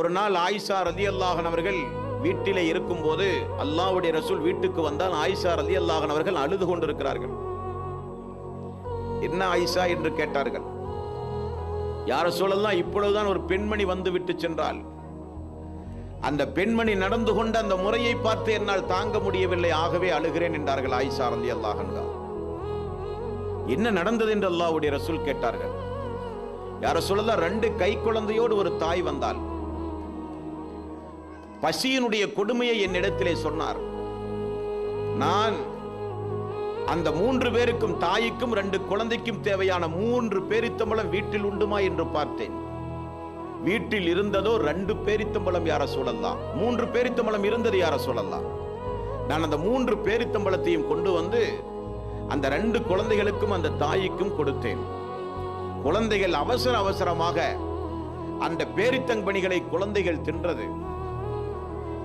ஒரு நாள் ஆயிஷா ரலியல்லாஹு அன்ஹா அவர்கள் வீட்டிலே இருக்கும்போது அல்லாஹ்வுடைய ரசூல் வீட்டுக்கு வந்தால் ஆயிஷா ரலியல்லாஹு அன்ஹா அவர்கள் அழுது கொண்டிருக்கிறார்கள். என்ன ஆயிஷா என்று கேட்டார்கள். யா ரசூலல்லாஹ், இப்பொழுதுதான் ஒரு பெண்மணி வந்து விட்டு சென்றால், அந்த பெண்மணி நடந்து கொண்ட அந்த முறையை பார்த்து என்னால் தாங்க முடியவில்லை, ஆகவே அழுகிறேன் என்றார்கள் ஆயிஷா ரலியல்லாஹு அன்ஹா. என்ன நடந்தது என்று அல்லாஹ்வுடைய ரசூல் கேட்டார்கள். யா ரசூலல்லாஹ், 2 கை குழந்தையோடு ஒரு தாய் வந்தால் பசியினுடைய கொடுமையை என்னிடத்திலே சொன்னார். நான் அந்த 3 பேருக்கும், தாய்க்கும் 2 குழந்தைக்கும் தேவையான 3 பேரித்தம்பழம் வீட்டில் உண்டுமா என்று பார்த்தேன். வீட்டில் இருந்ததோ 2 பேரித்தம்பழம். யா ரசூலல்லாஹ், 3 பேரித்தம்பழம் இருந்தது. யா ரசூலல்லாஹ், நான் அந்த 3 பேரித்தம்பழத்தையும் கொண்டு வந்து அந்த 2 குழந்தைகளுக்கும் அந்த தாய்க்கும் கொடுத்தேன். குழந்தைகள் அவசரமாக அந்த பேரித்தங்கனிகளை குழந்தைகள் தின்றது.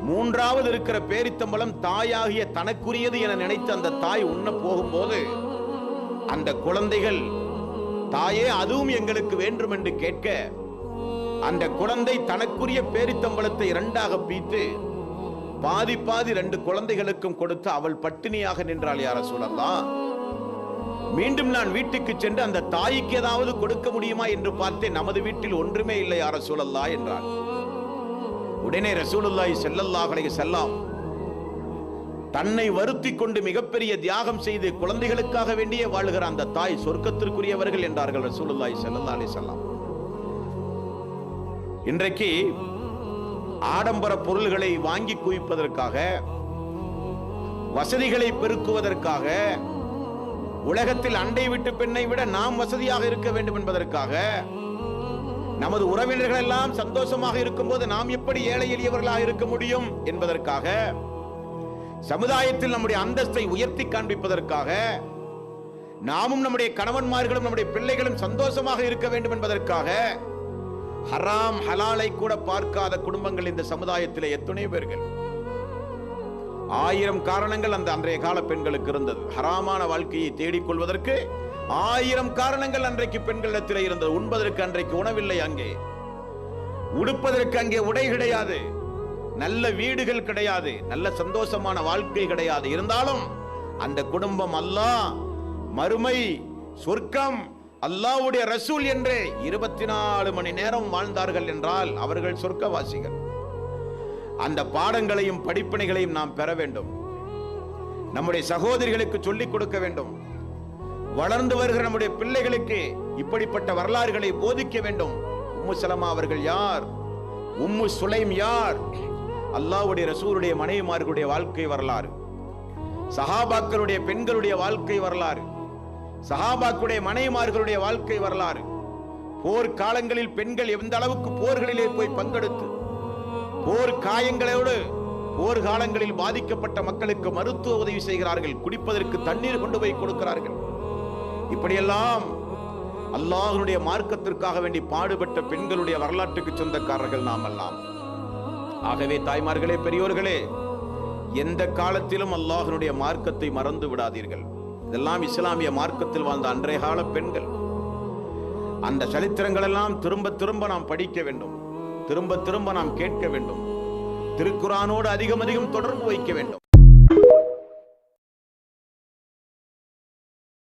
3வது இருக்கிற பேரித்தம்பழம் தாயாகிய தனக்குரியது என நினைத்து அந்த தாய் உண்ண போகும்போது அந்த குழந்தைகள், தாயே அதுவும் எங்களுக்கு வேண்டும் என்று கேட்க, அந்த குழந்தை தனக்குரிய பேரித்தம்பழத்தை 2ஆக பீத்து பாதி 2 குழந்தைகளுக்கும் கொடுத்து அவள் பட்டினியாக நின்றாள். யா ரசூலல்லாஹ், மீண்டும் நான் வீட்டுக்கு சென்று அந்த தாய்க்கு ஏதாவது கொடுக்க முடியுமா என்று பார்த்தேன். நமது வீட்டில் ஒன்றுமே இல்லை யா ரசூலல்லாஹ் என்றாள். உடனே ரசூலுல்லாஹி ஸல்லல்லாஹு அலைஹி வஸல்லம் தன்னை வருத்தி கொண்டு மிகப்பெரிய தியாகம் செய்து குழந்தைகளுக்காக வேண்டியே வாழுகிற அந்த தாய் சொர்க்கத்திற்குரியவர்கள் என்றார்கள் ரசூலுல்லாஹி ஸல்லல்லாஹு அலைஹி வஸல்லம். இன்றைக்கு ஆடம்பர பொருள்களை வாங்கி குவிப்பதற்காக, வசதிகளை பெருக்குவதற்காக, உலகத்தில் அண்டை வீட்டு பெண்ணை விட நாம் வசதியாக இருக்க வேண்டும் என்பதற்காக, நமது உறவினர்கள் எல்லாம் சந்தோஷமாக இருக்கும் போது நாம் எப்படி ஏழை எளியவர்களாக இருக்க முடியும் என்பதற்காக, சமுதாயத்தில் நம்முடைய அந்தஸ்தை உயர்த்தி காண்பிப்பதற்காக, நாமும் நம்முடைய கணவன்மார்களும் நம்முடைய பிள்ளைகளும் சந்தோஷமாக இருக்க வேண்டும் என்பதற்காக ஹராம் ஹலாலை கூட பார்க்காத குடும்பங்கள் இந்த சமுதாயத்தில் எத்தனை பேர்கள். 1000 காரணங்கள் அந்த அன்றைய கால பெண்களுக்கு இருந்தது. ஹராமான வாழ்க்கையை தேடிக்கொள்வதற்கு 1000 காரணங்கள் அன்றைக்கு பெண்களிடத்தில் இருந்தது. உண்பதற்கு அன்றைக்கு உணவில்லை, அங்கே உடுப்பதற்கு அங்கே உடை கிடையாது, நல்ல வீடுகள் கிடையாது, நல்ல சந்தோஷமான வாழ்க்கை கிடையாது. இருந்தாலும் அந்த குடும்பம் அல்லாஹ், மறுமை, சொர்க்கம், அல்லாஹ்வுடைய ரசூல் என்று 24 மணி நேரம் வாழ்ந்தார்கள் என்றால் அவர்கள் சொர்க்கவாசிகள். அந்த பாடங்களையும் படிப்பினைகளையும் நாம் பெற வேண்டும். நம்முடைய சகோதரிகளுக்கு சொல்லிக் கொடுக்க வேண்டும். வளர்ந்து வருகிற நம்முடைய பிள்ளைகளுக்கு இப்படிப்பட்ட வரலாறுகளை போதிக்க வேண்டும். உம்மு சலமா அவர்கள் யார்? உம்மு சுலைம் யார்? அல்லாஹ்வுடைய ரசூலுடைய மனைவிமார்களுடைய வாழ்க்கை வரலாறு, சஹாபாக்களுடைய பெண்களுடைய வாழ்க்கை வரலாறு, சஹாபாக்களுடைய மனைவிமார்களுடைய வாழ்க்கை வரலாறு, போர் காலங்களில் பெண்கள் எந்த அளவுக்கு போர்களிலே போய் பங்கெடுத்து போர் காயங்களோடு போர் காலங்களில் பாதிக்கப்பட்ட மக்களுக்கு மருத்துவ உதவி செய்கிறார்கள், குடிப்பதற்கு தண்ணீர் கொண்டு போய் கொடுக்கிறார்கள். இப்படியெல்லாம் அல்லாஹ்வுடைய மார்க்கத்திற்காக வேண்டி பாடுபட்ட பெண்களுடைய வரலாற்றுக்கு சொந்தக்காரர்கள் நாம் எல்லாம். ஆகவே தாய்மார்களே, பெரியோர்களே, எந்த காலத்திலும் அல்லாஹ்வுடைய மார்க்கத்தை மறந்து விடாதீர்கள். இதெல்லாம் இஸ்லாமிய மார்க்கத்தில் வாழ்ந்த அன்றைய கால பெண்கள். அந்த சரித்திரங்கள் எல்லாம் திரும்ப நாம் படிக்க வேண்டும், திரும்ப நாம் கேட்க வேண்டும். திருக்குர்ஆனோடு அதிகம் தொடர்பு வைக்க வேண்டும்.